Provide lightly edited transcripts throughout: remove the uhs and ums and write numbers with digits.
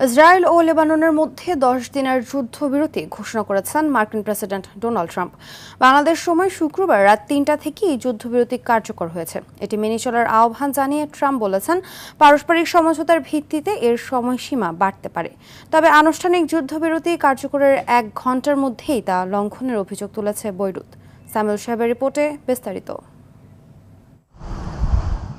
Israel ও লেবাননের মধ্যে 10 দিনের যুদ্ধবিরতি ঘোষণা করেছেন মার্কিন প্রেসিডেন্ট ডোনাল্ড ট্রাম্প। বাংলাদেশ সময় শুক্রবার রাত 3টা থেকেই যুদ্ধবিরতি কার্যকর হয়েছে। এটি মেনে চলার আহ্বান জানিয়ে ট্রাম্প বলেছেন, পারস্পরিক সমঝোতার ভিত্তিতে এর সময়সীমা বাড়তে পারে। তবে আনুষ্ঠানিক যুদ্ধবিরতি কার্যকরের 1 ঘণ্টার মধ্যেই তা লঙ্ঘনের অভিযোগ তুলেছে বৈরুত। সামুয়েল সাহেবের রিপোর্টে বিস্তারিত।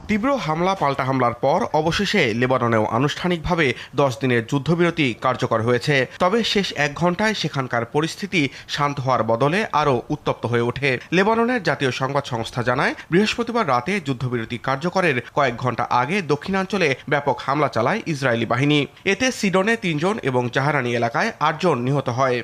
তীব্র হামলা পাল্টা হামলার পর অবশেষে লেবাননেও আনুষ্ঠানিকভাবে 10 দিনের যুদ্ধবিরতি কার্যকর হয়েছে। তবে শেষ 1 ঘণ্টায় সেখানকার পরিস্থিতি শান্ত হওয়ার বদলে আরও উত্তপ্ত হয়ে ওঠে। লেবাননের জাতীয় সংবাদ সংস্থা জানায়, বৃহস্পতিবার রাতে যুদ্ধবিরতি কার্যকরের কয়েক ঘণ্টা আগে দক্ষিণাঞ্চলে ব্যাপক হামলা চালায় ইসরায়েলি বাহিনী। এতে সিডনে 3 জন এবং জাহারানি এলাকায় 8 জন নিহত হয়।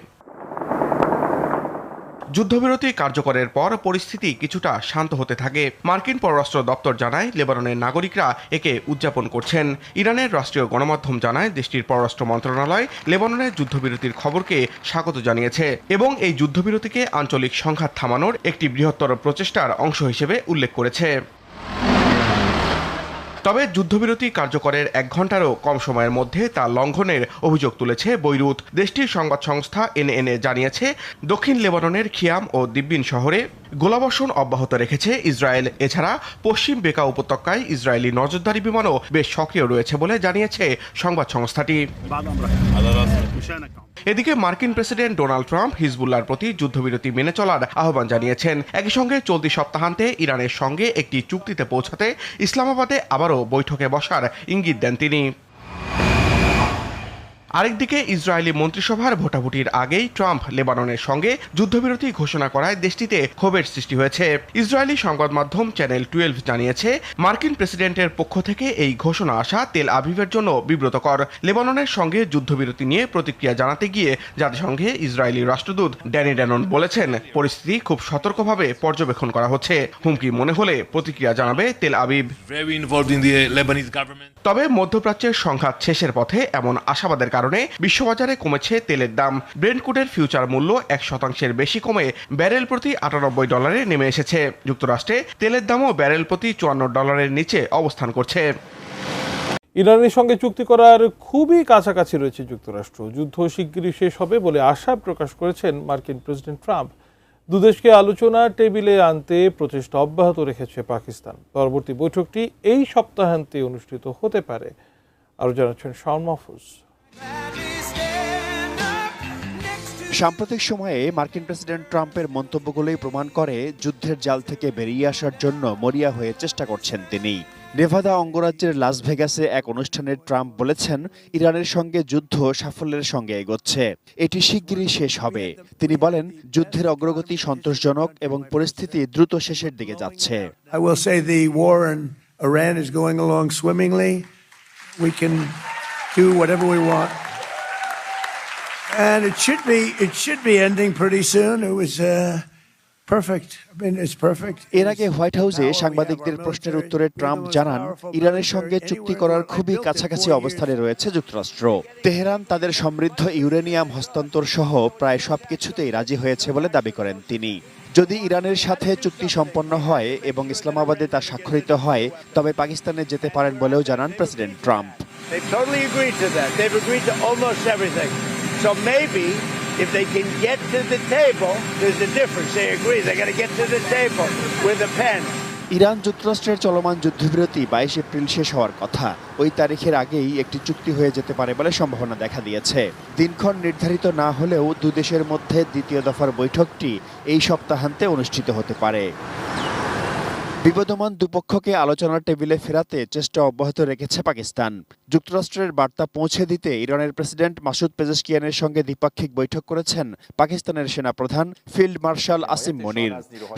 যুদ্ধবিরতি কার্যকরের পর পরিস্থিতি কিছুটা শান্ত হতে থাকে। মার্কিন পররাষ্ট্র দপ্তর জানায়, লেবাননের নাগরিকরা একে উদযাপন করছেন। ইরানের রাষ্ট্রীয় গণমাধ্যম জানায়, দেশটির পররাষ্ট্র মন্ত্রণালয় লেবাননের যুদ্ধবিরতির খবরকে স্বাগত জানিয়েছে এবং এই যুদ্ধবিরতিকে আঞ্চলিক সংঘাত থামানোর একটি বৃহত্তর প্রচেষ্টার অংশ হিসেবে উল্লেখ করেছে। তবে যুদ্ধবিরতি কার্যকরের 1 ঘণ্টারও কম সময়ের মধ্যে তা লঙ্ঘনের অভিযোগ তুলেছে বৈরুত। দেশটির সংবাদ সংস্থা এনএনএ জানিয়েছে, দক্ষিণ লেবাননের খিয়াম ও দিব্বিন শহরে গোলাবর্ষণ অব্যাহত রেখেছে ইসরায়েল। এছাড়া পশ্চিম বেকা উপত্যকায় ইসরায়েলি নজরদারি বিমানও বেশ সক্রিয় রয়েছে বলে জানিয়েছে সংবাদ সংস্থাটি। এদিকে মার্কিন প্রেসিডেন্ট ডোনাল্ড ট্রাম্প হিজবুল্লাহর প্রতি যুদ্ধবিরতি মেনে চলার আহ্বান জানিয়েছেন। একই সঙ্গে চলতি সপ্তাহান্তে ইরানের সঙ্গে একটি চুক্তিতে পৌঁছাতে ইসলামাবাদে আবারও বৈঠকে বসার ইঙ্গিত দেন তিনি। আরেকদিকে ইসরায়েলি মন্ত্রিসভার ভোটাভুটির আগেই ট্রাম্প লেবাননের সঙ্গে যুদ্ধবিরতি ঘোষণা করায় দেশটিতে ক্ষোভের সৃষ্টি হয়েছে। ইসরায়েলি সংবাদ মাধ্যম চ্যানেল 12 জানিয়েছে, মার্কিন প্রেসিডেন্টের পক্ষ থেকে এই ঘোষণা আসা তেল আভিভের জন্য বিব্রতকর। লেবাননের সঙ্গে যুদ্ধবিরতি নিয়ে প্রতিক্রিয়া জানাতে গিয়ে জাতিসংঘে ইসরায়েলি রাষ্ট্রদূত ড্যানি ড্যানন বলেছেন, পরিস্থিতি খুব সতর্কভাবে পর্যবেক্ষণ করা হচ্ছে। হুমকি মনে হলে প্রতিক্রিয়া জানাবে তেল আভিভ। তবে মধ্যপ্রাচ্যের সংঘাত শেষের পথে এমন আশাবাদের কারণে বিশ্ববাজারে কমেছে তেলের দাম। ব্রেন্ট ক্রুডের ফিউচার মূল্য 1% বেশি কমে ব্যারেল প্রতি $98 নেমে এসেছে। যুক্তরাষ্ট্রে তেলের দামও ব্যারেল প্রতি $54 নিচে অবস্থান করছে। ইরানের সঙ্গে চুক্তি করার খুবই কাছাকাছি রয়েছে যুক্তরাষ্ট্র। যুদ্ধ শিগগিরই শেষ হবে বলে আশা প্রকাশ করেছেন মার্কিন প্রেসিডেন্ট ট্রাম্প। দুদেশকে আলোচনার টেবিলে আনতে প্রচেষ্টা অব্যাহত রেখেছে পাকিস্তান। পরবর্তী বৈঠকটি এই সপ্তাহান্তে অনুষ্ঠিত হতে পারে। আরও জানাচ্ছেন শাওন মাহফুজ। সাম্প্রতিক সময়ে মার্কিন প্রেসিডেন্ট ট্রাম্পের মন্তব্যগুলোই প্রমাণ করে যুদ্ধের জাল থেকে বেরিয়ে আসার জন্য মরিয়া হয়ে চেষ্টা করছেন তিনি। নেভাদা অঙ্গরাজ্যের লাস ভেগাসে এক অনুষ্ঠানে ট্রাম্প বলেছেন, ইরানের সঙ্গে যুদ্ধ সাফল্যের সঙ্গে এগোচ্ছে, এটি শিগগিরই শেষ হবে। তিনি বলেন, যুদ্ধের অগ্রগতি সন্তোষজনক এবং পরিস্থিতি দ্রুত শেষের দিকে যাচ্ছে। I will say the war in Iran is going along swimmingly. We can do whatever we want. And it should be ending pretty soon. It was perfect. I mean, it's perfect. এর আগে white হাউসে সাংবাদিকদের প্রশ্নের উত্তরে Trump জানান, ইরানের সঙ্গে চুক্তি করার খুবই কাছাকাছি অবস্থানে রয়েছে যুক্তরাষ্ট্র। তেহরান তাদের সমৃদ্ধ ইউরেনিয়াম হস্তান্তর সহ প্রায় সবকিছুতেই রাজি হয়েছে বলে দাবি করেন তিনি। যদি ইরানের সাথে চুক্তি সম্পন্ন হয় এবং ইসলামাবাদে তা স্বাক্ষরিত হয়, তবে পাকিস্তানে যেতে পারেন বলেও জানান president Trump. They've totally agreed to that. They've agreed to almost everything. So maybe if they can get to the table, there's a difference. They agree. They got to get to the table with a pen. Iran যুক্তরাষ্ট্রের চলমান যুদ্ধবিরতি 22 April শেষ হওয়ার কথা। ওই তারিখের আগেই একটি চুক্তি হয়ে যেতে পারে বলে সম্ভাবনা দেখা দিয়েছে। দিনক্ষণ নির্ধারিত না হলেও দুদেশের মধ্যে দ্বিতীয় দফার বৈঠকটি এই সপ্তাহান্তে অনুষ্ঠিত হতে পারে। বিবদমান দুপক্ষকে আলোচনার টেবিলে ফেরাতে চেষ্টা অব্যাহত রেখেছে পাকিস্তান। যুক্তরাষ্ট্রের বার্তা পৌঁছে দিতে ইরানের প্রেসিডেন্ট মাসুদ পেজেশকিয়ানের সঙ্গে দ্বিপাক্ষিক বৈঠক করেছেন পাকিস্তানের সেনাপ্রধান ফিল্ড মার্শাল আসিম মনির।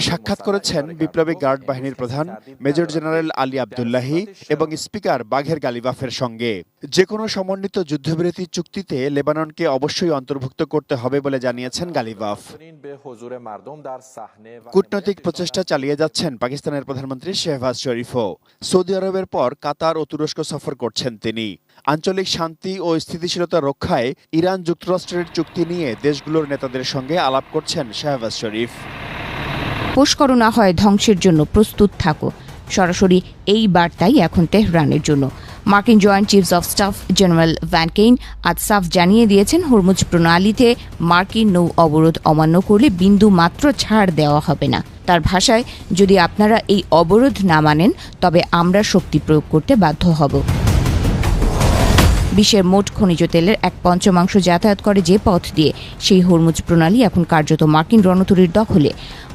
সাক্ষাৎ করেছেন বিপ্লবী গার্ড বাহিনীর প্রধান মেজর জেনারেল আলী আবদুল্লাহি এবং স্পিকার বাঘের গালিবাফের সঙ্গে। যে কোনো সমন্বিত যুদ্ধবিরতি চুক্তিতে লেবাননকে অবশ্যই অন্তর্ভুক্ত করতে হবে বলে জানিয়েছেন গালিবাফ। কূটনৈতিক প্রচেষ্টা চালিয়ে যাচ্ছেন পাকিস্তানের প্রধানমন্ত্রী শেহবাজ শরীফও। সৌদি আরবের পর কাতার ও তুরস্ক সফর করছেন তিনি। আঞ্চলিক শান্তি ও স্থিতিশীলতা রক্ষায় ইরান যুক্তরাষ্ট্রের চুক্তি নিয়ে দেশগুলোর নেতাদের সঙ্গে আলাপ করছেন শেহবাজ শরীফ। পোষ করো না হয় ধ্বংসের জন্য প্রস্তুত থাকো, সরাসরি এই বার্তাই এখন তেহরানের জন্য। মার্কিন joint chiefs of staff general van Kane আজ সাফ জানিয়ে দিয়েছেন হরমুজ প্রণালীতে মার্কিন নৌ অবরোধ অমান্য করলে বিন্দু মাত্র ছাড় দেওয়া হবে না। তার ভাষায়, যদি আপনারা এই অবরোধ না মানেন তবে আমরা শক্তি প্রয়োগ করতে বাধ্য হব। বিশ্বের মোট খনিজ তেলের 1/5 যাতায়াত করে যে পথ দিয়ে, সেই হরমুজ প্রণালী এখন কার্যত মার্কিন রণতরীর দখলে।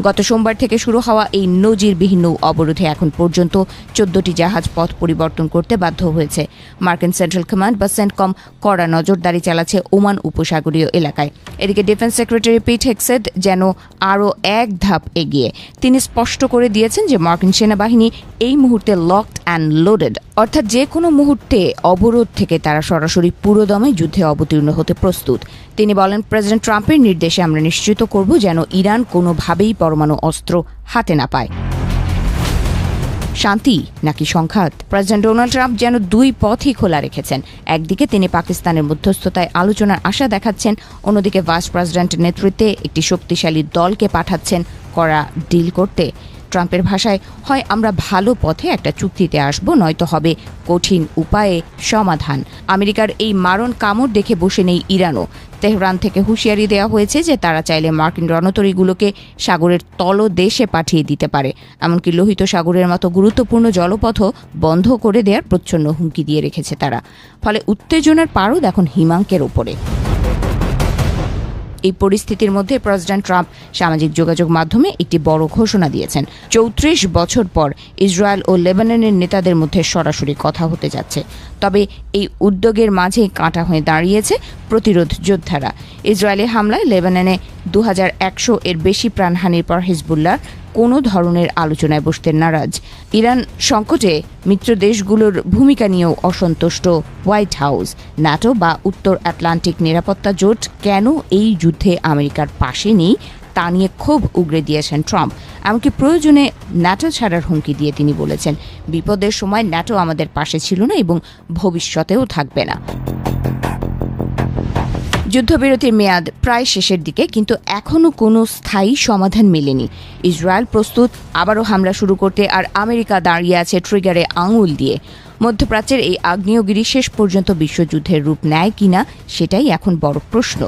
গত সোমবার থেকে শুরু হওয়া এই নজিরবিহীন নৌ অবরোধে এখন পর্যন্ত 14টি জাহাজ পথ পরিবর্তন করতে বাধ্য হয়েছে। মার্কিন সেন্ট্রাল কমান্ড বা সেন্টকম কড়া নজরদারি চালাচ্ছে ওমান উপসাগরীয় এলাকায়। এদিকে ডিফেন্স সেক্রেটারি পিট হেগসেট যেন আরও এক ধাপ এগিয়ে। তিনি স্পষ্ট করে দিয়েছেন যে মার্কিন সেনাবাহিনী এই মুহূর্তে লকড অ্যান্ড লোডেড, অর্থাৎ যে কোনো মুহূর্তে অবরোধ থেকে তারা সরাসরি পুরোদমে যুদ্ধে অবতীর্ণ হতে প্রস্তুত। তিনি বলেন, প্রেসিডেন্ট ট্রাম্পের নির্দেশে আমরা নিশ্চিত করব যেন ইরান কোনোভাবেই পরমাণু অস্ত্র হাতে না পায়। শান্তি নাকি সংঘাত? প্রেসিডেন্ট ডোনাল্ড ট্রাম্প যেন দুই পথই খোলা রেখেছেন। একদিকে তিনি পাকিস্তানের মধ্যস্থতায় আলোচনার আশা দেখাচ্ছেন, অন্যদিকে ভাইস প্রেসিডেন্টের নেতৃত্বে একটি শক্তিশালী দলকে পাঠাচ্ছেন করা ডিল করতে। ট্রাম্পের ভাষায়, হয় আমরা ভালো পথে একটা চুক্তিতে আসব, নয়তো হবে কঠিন উপায়ে সমাধান। আমেরিকার এই মারণ কামড় দেখে বসে নেই ইরানও। তেহরান থেকে হুঁশিয়ারি দেওয়া হয়েছে যে তারা চাইলে মার্কিন রণতরীগুলোকে সাগরের তলদেশে পাঠিয়ে দিতে পারে। এমনকি লোহিত সাগরের মতো গুরুত্বপূর্ণ জলপথও বন্ধ করে দেওয়ার প্রচ্ছন্ন হুমকি দিয়ে রেখেছে তারা। ফলে উত্তেজনার পারদ এখন হিমাঙ্কের ওপরে। এই পরিস্থিতির মধ্যে প্রেসিডেন্ট ট্রাম্প সামাজিক যোগাযোগ মাধ্যমে একটি বড় ঘোষণা দিয়েছেন। 34 বছর পর ইসরায়েল ও লেবাননের নেতাদের মধ্যে সরাসরি কথা হতে যাচ্ছে। তবে এই উদ্যোগের মাঝেই কাঁটা হয়ে দাঁড়িয়েছে প্রতিরোধ যোদ্ধারা। ইসরায়েলি হামলায় লেবাননে 2100 এর বেশি প্রাণহানির পর হিজবুল্লাহ কোনো ধরনের আলোচনায় বসতে নারাজ। ইরান সংকটে মিত্র দেশগুলোর ভূমিকা নিয়েও অসন্তুষ্ট হোয়াইট হাউস। ন্যাটো বা উত্তর আটলান্টিক নিরাপত্তা জোট কেন এই যুদ্ধে আমেরিকার পাশে নেই তা নিয়ে ক্ষোভ উগরে দিয়েছেন ট্রাম্প। এমনকি প্রয়োজনে ন্যাটো ছাড়ার হুমকি দিয়ে তিনি বলেছেন, বিপদের সময় ন্যাটো আমাদের পাশে ছিল না এবং ভবিষ্যতেও থাকবে না। যুদ্ধবিরতির মেয়াদ প্রায় শেষের দিকে, কিন্তু এখনও কোনো স্থায়ী সমাধান মেলেনি। ইসরায়েল প্রস্তুত আবারও হামলা শুরু করতে, আর আমেরিকা দাঁড়িয়ে আছে ট্রিগারে আঙুল দিয়ে। মধ্যপ্রাচ্যের এই আগ্নেয়গিরি শেষ পর্যন্ত বিশ্বযুদ্ধের রূপ নেয় কিনা সেটাই এখন বড় প্রশ্ন।